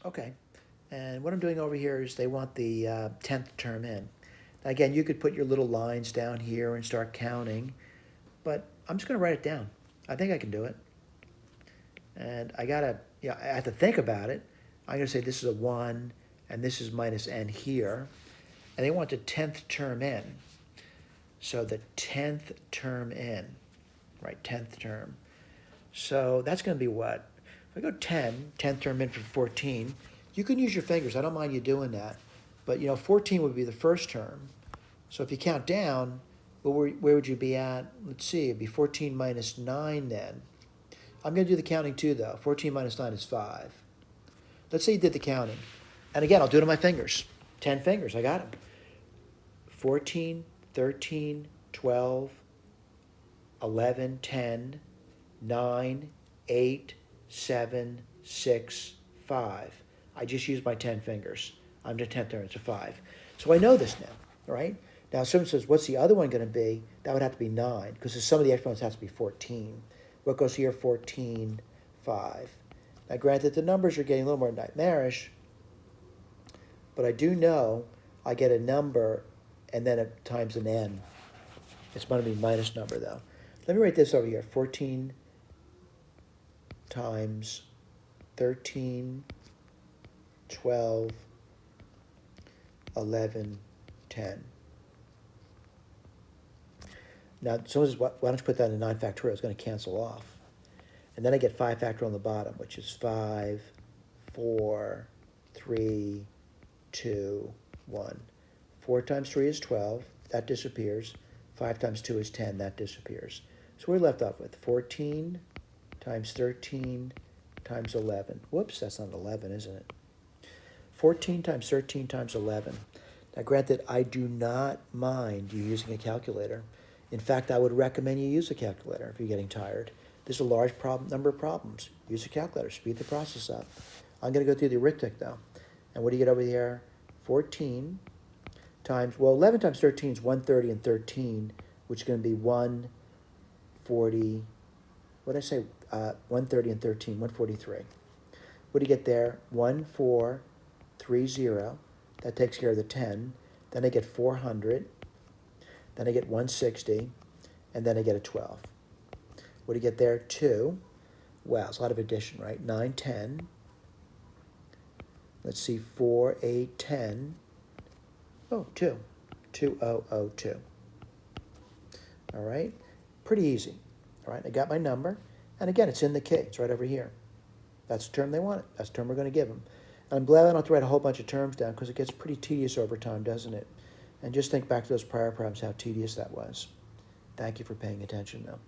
Okay. And what I'm doing over here is they want the 10th term in. Now, again, you could put your little lines down here and start counting, but I'm just going to write it down. I think I can do it. And I got to, yeah, I have to think about it. I'm going to say this is a 1, and this is minus n here. And they want the 10th term in. So the 10th term in, right, 10th term. So that's going to be what? If I go 10, 10th term in for 14, you can use your fingers. I don't mind you doing that. But, 14 would be the first term. So if you count down, well, where would you be at? Let's see, it'd be 14 minus 9 then. I'm going to do the counting too, though. 14 minus 9 is 5. Let's say you did the counting. And again, I'll do it on my fingers. 10 fingers, I got them. 14, 13, 12, 11, 10, 9, 8, 7, 6, 5. I just used my 10 fingers. I'm the 10th term, it's a 5. So I know this now, right? Now, if someone says, what's the other one going to be? That would have to be 9, because some of the exponents has to be 14. What goes here? 14, 5. Now, granted, the numbers are getting a little more nightmarish, but I do know I get a number and then it times an n. It's going to be minus number, though. Let me write this over here. 14 times 13, 12, 11, 10. Now, someone says, why don't you put that in 9 factorial? It's going to cancel off. And then I get 5 factorial on the bottom, which is 5, 4, 3, 2, 1. 4 times 3 is 12. That disappears. 5 times 2 is 10. That disappears. So we're left off with 14 times 13 times 11. Whoops, that's not 11, isn't it? 14 times 13 times 11. Now, granted, I do not mind you using a calculator. In fact, I would recommend you use a calculator if you're getting tired. There's a large number of problems. Use a calculator. Speed the process up. I'm going to go through the arithmetic, though. And what do you get over here? 14 times, 11 times 13 is 130 and 13, which is going to be 140, what did I say? 130 and 13, 143. What do you get there? 1430. That takes care of the 10. Then I get 400. Then I get 160. And then I get a 12. What do you get there? 2. Wow, it's a lot of addition, right? 9, 10. Let's see, 4, 8, 10. Oh, 2. 2002. All right? Pretty easy. All right, I got my number. And again, it's in the key. It's right over here. That's the term they wanted. That's the term we're going to give them. And I'm glad I don't have to write a whole bunch of terms down because it gets pretty tedious over time, doesn't it? And just think back to those prior problems, how tedious that was. Thank you for paying attention, though.